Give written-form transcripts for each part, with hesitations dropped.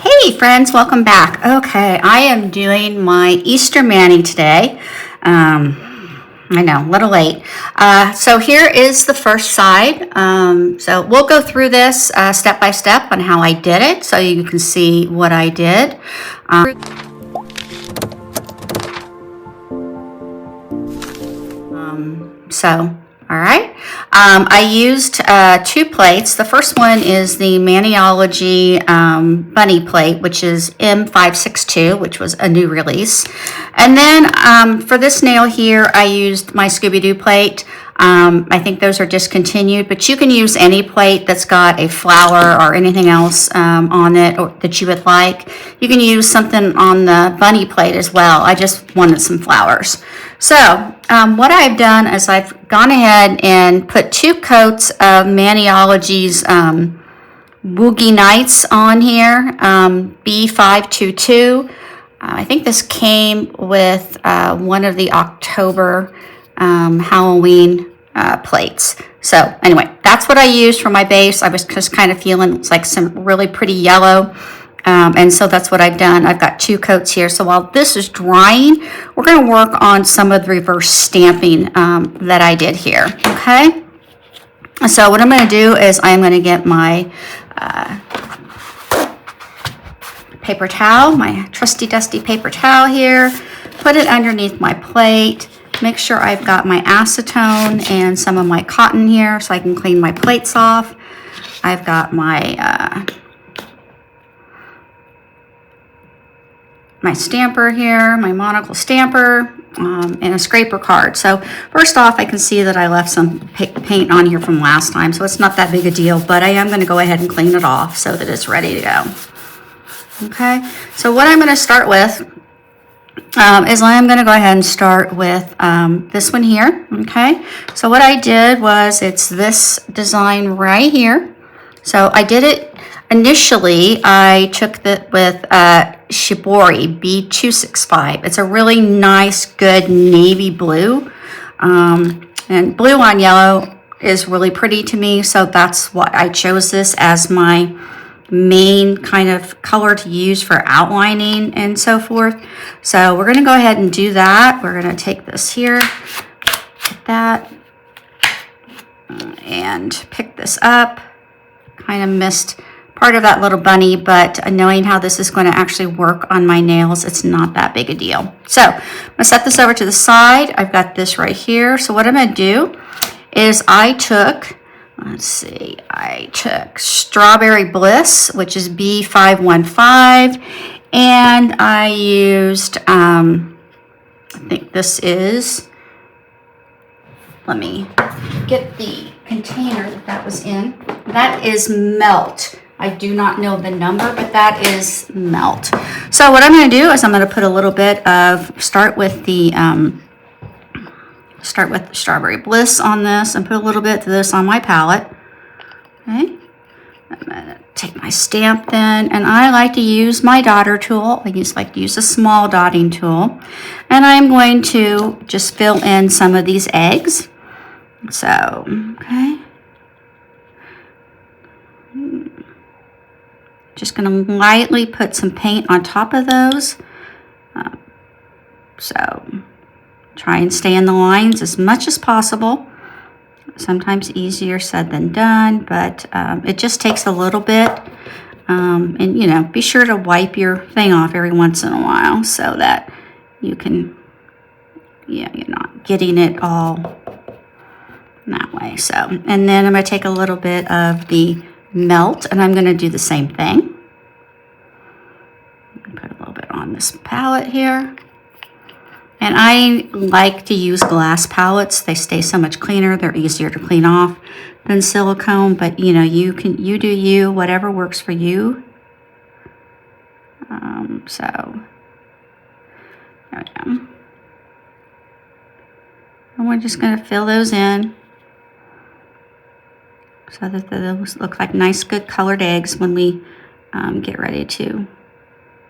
Hey friends, welcome back. Okay, I am doing my Easter Mani today. I know, a little late. So here is the first side. So we'll go through this step by step on how I did it so you can see what I did. All right. I used two plates. The first one is the Maniology Bunny plate, which is M562, which was a new release. And then for this nail here, I used my Scooby-Doo plate. I think those are discontinued, but you can use any plate that's got a flower or anything else on it or that you would like. You can use something on the bunny plate as well. I just wanted some flowers. So what I've done is I've gone ahead and put 2 coats of Maniology's Woogie Nights on here, B522. I think this came with one of the October Halloween plates. So anyway, that's what I used for my base. I was just kind of feeling like some really pretty yellow. And so that's what I've done. I've got 2 coats here. So while this is drying, we're going to work on some of the reverse stamping that I did here. Okay. So what I'm going to do is I'm going to get my paper towel, my trusty dusty paper towel here, put it underneath my plate, make sure I've got my acetone and some of my cotton here so I can clean my plates off. I've got my my stamper here, my monocle stamper, and a scraper card. So first off, I can see that I left some paint on here from last time, so it's not that big a deal, but I am going to go ahead and clean it off so that it's ready to go. Okay, so what I'm going to start with is I'm going to go ahead and start with this one here. Okay, so what I did was it's this design right here. So I did it initially, I took it with Shibori B265. It's a really nice, good navy blue. And blue on yellow is really pretty to me, so that's why I chose this as my main kind of color to use for outlining and so forth. So we're going to go ahead and do that. We're going to take this here, like that, and pick this up. Kind of missed part of that little bunny, but knowing how this is going to actually work on my nails, it's not that big a deal. So I'm going to set this over to the side. I've got this right here. So what I'm going to do is I took Strawberry Bliss, which is B515, and I used, I think this is, let me get the container that was in. That is Melt. I do not know the number, but that is Melt. So what I'm going to do is I'm going to put a little bit of, start with Strawberry Bliss on this and put a little bit of this on my palette. Okay. I'm going to take my stamp then, and I like to use my dotter tool. I like to use a small dotting tool. And I'm going to just fill in some of these eggs. So, okay. Just going to lightly put some paint on top of those. So try and stay in the lines as much as possible. Sometimes easier said than done, but it just takes a little bit. And, you know, be sure to wipe your thing off every once in a while so that you can, yeah, you're not getting it all that way. So, and then I'm going to take a little bit of the Melt, and I'm going to do the same thing. Put a little bit on this palette here. And I like to use glass palettes. They stay so much cleaner. They're easier to clean off than silicone, but you know, you do you, whatever works for you. So there we go. And we're just going to fill those in so that those look like nice, good colored eggs when we get ready to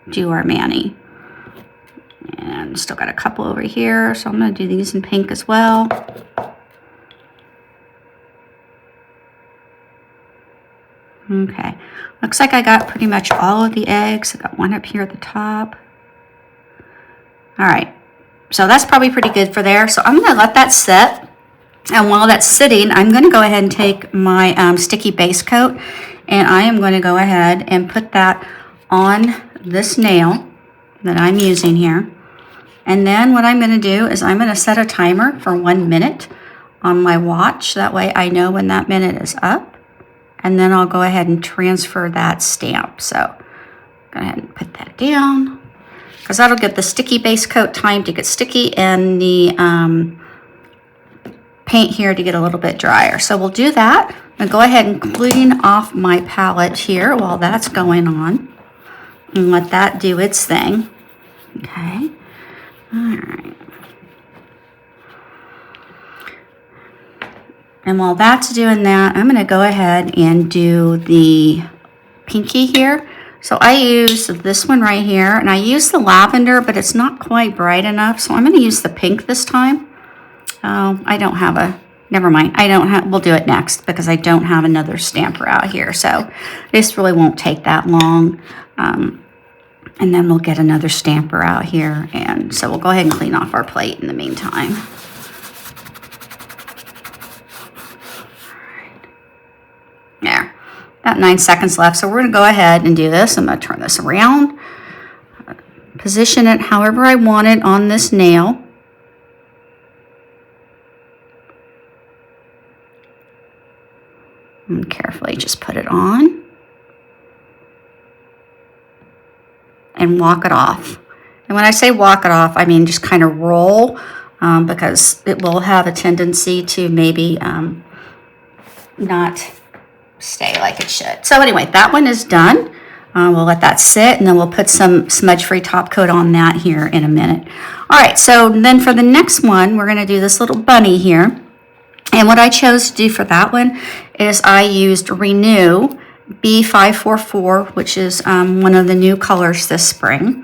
do our mani. And still got a couple over here, so I'm going to do these in pink as well. Okay, looks like I got pretty much all of the eggs. I got one up here at the top. All right, so that's probably pretty good for there. So I'm gonna let that sit. And while that's sitting, I'm gonna go ahead and take my sticky base coat, and I am gonna go ahead and put that on this nail that I'm using here. And then what I'm gonna do is I'm gonna set a timer for 1 minute on my watch. That way I know when that minute is up. And then I'll go ahead and transfer that stamp. So go ahead and put that down, because that'll give the sticky base coat time to get sticky and the paint here to get a little bit drier. So we'll do that. I'm gonna go ahead and clean off my palette here while that's going on and let that do its thing. Okay, all right. And while that's doing that, I'm gonna go ahead and do the pinky here. So I use this one right here, and I use the lavender, but it's not quite bright enough. So I'm gonna use the pink this time. Oh, I don't have a, never mind. I don't have, we'll do it next because I don't have another stamper out here. So this really won't take that long. And then we'll get another stamper out here. And so we'll go ahead and clean off our plate in the meantime. There, about 9 seconds left. So we're gonna go ahead and do this. I'm gonna turn this around, position it however I want it on this nail. And carefully just put it on and walk it off. And when I say walk it off, I mean just kind of roll, because it will have a tendency to maybe not stay like it should. So anyway, that one is done. We'll let that sit, and then we'll put some smudge-free top coat on that here in a minute. All right, so then for the next one, we're gonna do this little bunny here. And what I chose to do for that one is I used Renew B544, which is one of the new colors this spring.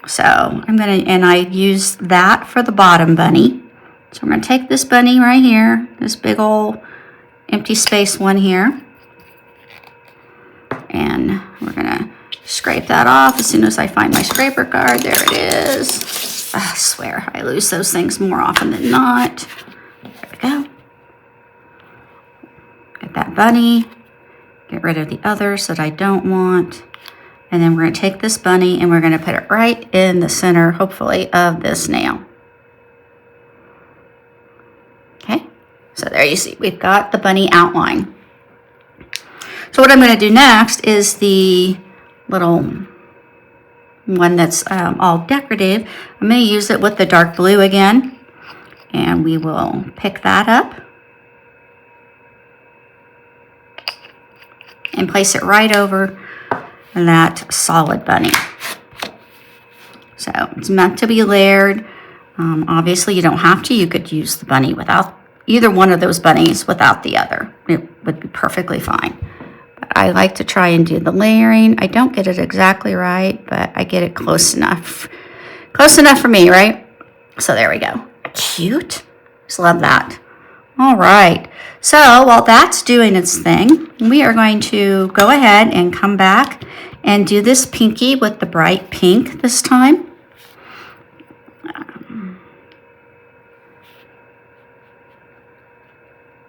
So I'm gonna, and I used that for the bottom bunny. So I'm gonna take this bunny right here, this big old empty space one here. And we're gonna scrape that off as soon as I find my scraper guard. There it is. I swear, I lose those things more often than not. There we go. Get that bunny. Get rid of the others that I don't want. And then we're gonna take this bunny and we're gonna put it right in the center, hopefully, of this nail. Okay, so there you see, we've got the bunny outline. So what I'm going to do next is the little one that's all decorative. I'm going to use it with the dark blue again, and we will pick that up and place it right over that solid bunny. So it's meant to be layered. Obviously you don't have to. You could use the bunny without either one of those bunnies without the other. It would be perfectly fine. I like to try and do the layering. I don't get it exactly right, but I get it close enough. Close enough for me, right? So there we go. Cute. Just love that. All right. So while that's doing its thing, we are going to go ahead and come back and do this pinky with the bright pink this time.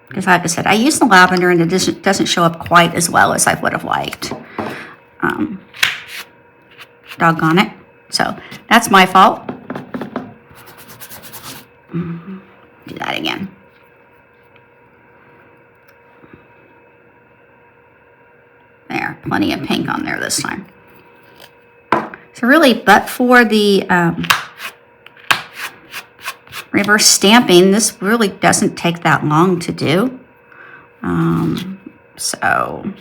Because like I said, I use the lavender and it doesn't show up quite as well as I would have liked. Doggone it. So that's my fault. Do that again. There, plenty of pink on there this time. So really, but for the reverse stamping, this really doesn't take that long to do. So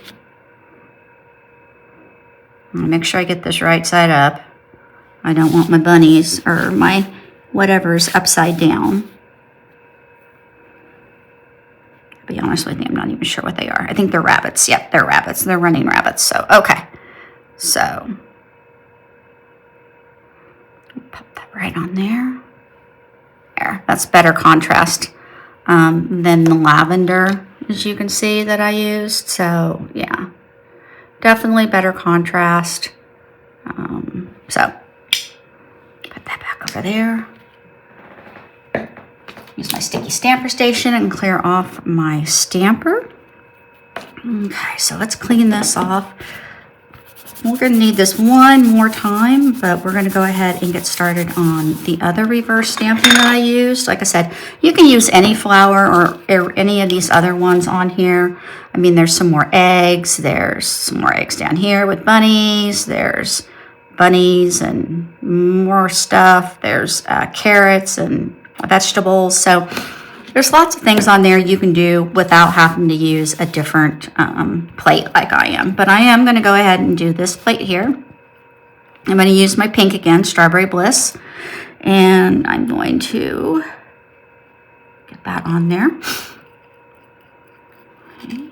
I'll make sure I get this right side up. I don't want my bunnies or my whatever's upside down. To be honest with you, I'm not even sure what they are. I think they're rabbits. Yep, they're rabbits. They're running rabbits. So, okay. So, pop that right on there. There, that's better contrast than the lavender, as you can see, that I used. So, yeah. Definitely better contrast. So put that back over there. Use my sticky stamper station and clear off my stamper. Okay, so let's clean this off. We're going to need this one more time, but we're going to go ahead and get started on the other reverse stamping that I used. Like I said, you can use any flower or any of these other ones on here. I mean, there's some more eggs. There's some more eggs down here with bunnies. There's bunnies and more stuff. There's carrots and vegetables. So there's lots of things on there you can do without having to use a different plate like I am. But I am going to go ahead and do this plate here. I'm going to use my pink again, Strawberry Bliss. And I'm going to get that on there. Okay.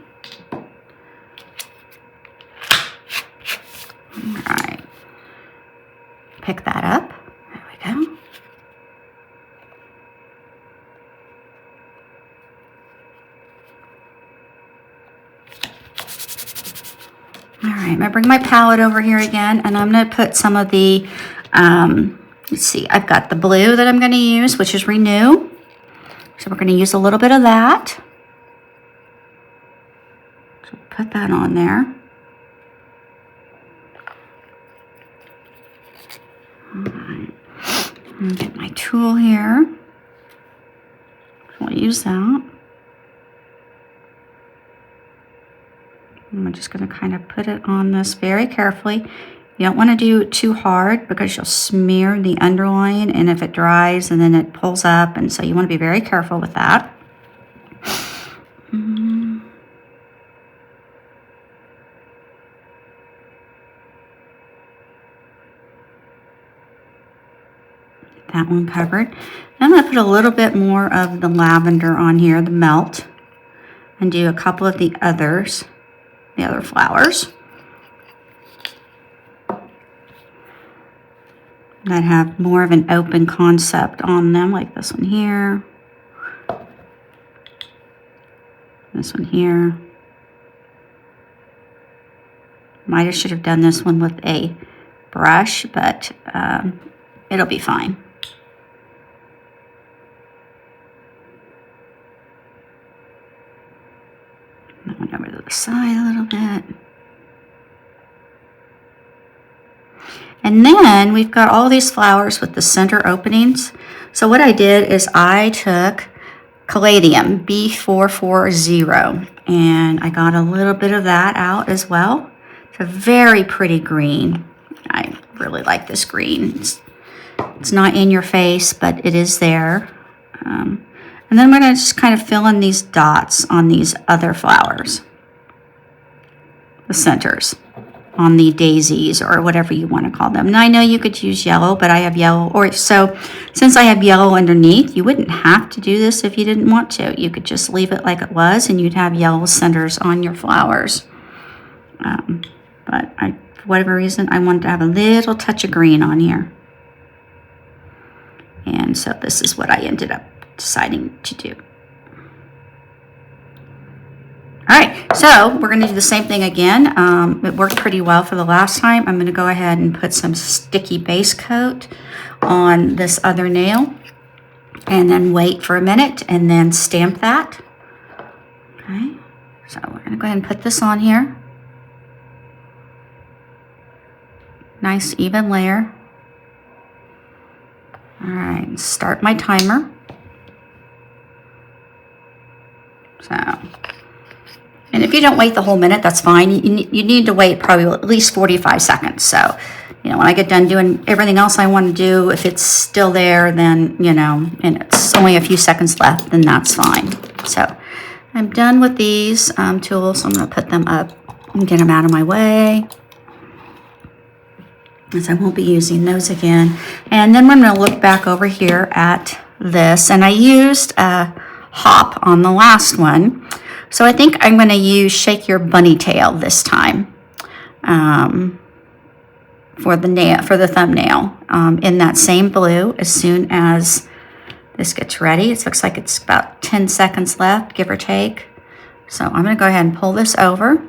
All right. Pick that up. There we go. All right, I'm gonna bring my palette over here again, and I'm gonna put some of the, let's see, I've got the blue that I'm gonna use, which is Renew. So we're gonna use a little bit of that. So put that on there. All right, I'm gonna get my tool here. I'll use that. I'm just going to kind of put it on this very carefully. You don't want to do it too hard because you'll smear the underline, and if it dries and then it pulls up, and so you want to be very careful with that. Get that one covered. I'm going to put a little bit more of the lavender on here, the melt, and do a couple of the others. The other flowers that have more of an open concept on them, like this one here, this one here. Might have should have done this one with a brush, but it'll be fine. That one over to the side a little bit. And then we've got all these flowers with the center openings. So what I did is I took Caladium B440 and I got a little bit of that out as well. It's a very pretty green. I really like this green. It's not in your face, but it is there. And then I'm going to just kind of fill in these dots on these other flowers, the centers on the daisies or whatever you want to call them. Now I know you could use yellow, but I have yellow, or so since I have yellow underneath, you wouldn't have to do this if you didn't want to. You could just leave it like it was and you'd have yellow centers on your flowers. But for whatever reason, I wanted to have a little touch of green on here. And so this is what I ended up deciding to do. All right, so we're going to do the same thing again. It worked pretty well for the last time. I'm going to go ahead and put some sticky base coat on this other nail and then wait for a minute and then stamp that. Okay, so we're going to go ahead and put this on here. Nice even layer. All right, start my timer. So, and if you don't wait the whole minute, that's fine. You need to wait probably at least 45 seconds. So, you know, when I get done doing everything else I want to do, if it's still there, then, you know, and it's only a few seconds left, then that's fine. So, I'm done with these tools. So I'm going to put them up and get them out of my way, as I won't be using those again. And then I'm going to look back over here at this, and I used Hop on the last one, so I think I'm going to use Shake Your Bunny Tail this time for the thumbnail in that same blue. As soon as this gets ready, it looks like it's about 10 seconds left, give or take. So I'm going to go ahead and pull this over.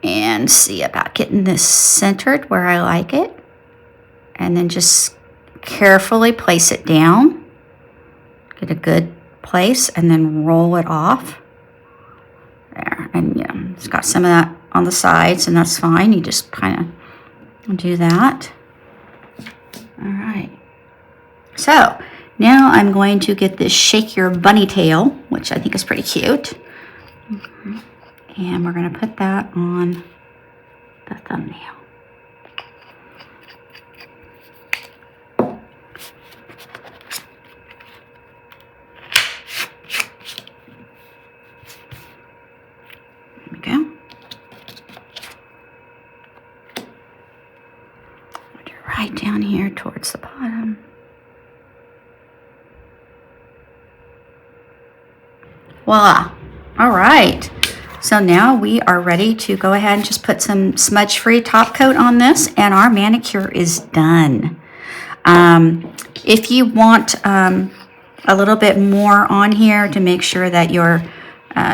and see about getting this centered where I like it. And then just carefully place it down. Get a good place and then roll it off. There, and yeah, it's got some of that on the sides, and that's fine. You just kind of do that. All right. So now I'm going to get this Shake Your Bunny Tail, which I think is pretty cute. And we're going to put that on the thumbnail. There we go. Put it right down here towards the bottom. Voila. All right. So now we are ready to go ahead and just put some smudge-free top coat on this, and our manicure is done. If you want a little bit more on here to make sure that your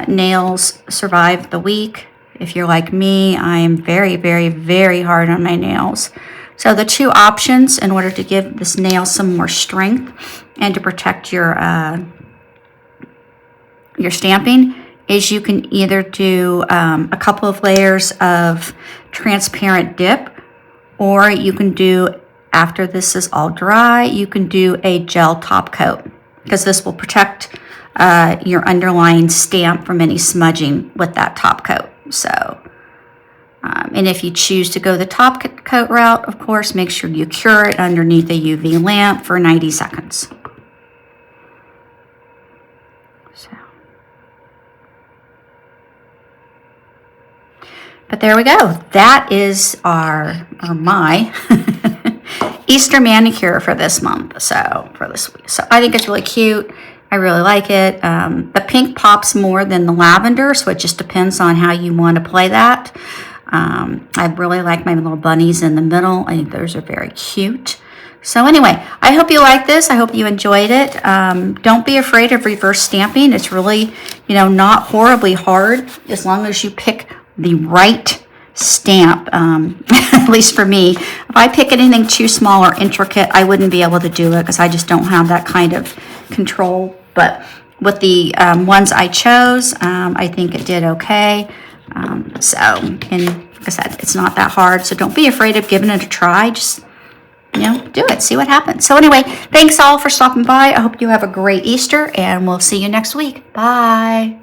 nails survive the week, if you're like me, I am very, very, very hard on my nails. So the two options in order to give this nail some more strength and to protect your stamping is you can either do a couple of layers of transparent dip, or you can do, after this is all dry, you can do a gel top coat, because this will protect your underlying stamp from any smudging with that top coat. So, and if you choose to go the top coat route, of course, make sure you cure it underneath a UV lamp for 90 seconds. But there we go. That is my Easter manicure for this month. So for this week. So I think it's really cute. I really like it. The pink pops more than the lavender, so it just depends on how you want to play that. I really like my little bunnies in the middle. I think those are very cute. So anyway, I hope you like this. I hope you enjoyed it. Don't be afraid of reverse stamping. It's really, not horribly hard as long as you pick the right stamp. At least for me, if I pick anything too small or intricate, I wouldn't be able to do it because I just don't have that kind of control. But with the ones I chose, I think it did okay. And like I said, it's not that hard, so don't be afraid of giving it a try. Just do it, see what happens. So anyway, thanks all for stopping by. I hope you have a great Easter, and we'll see you next week. Bye.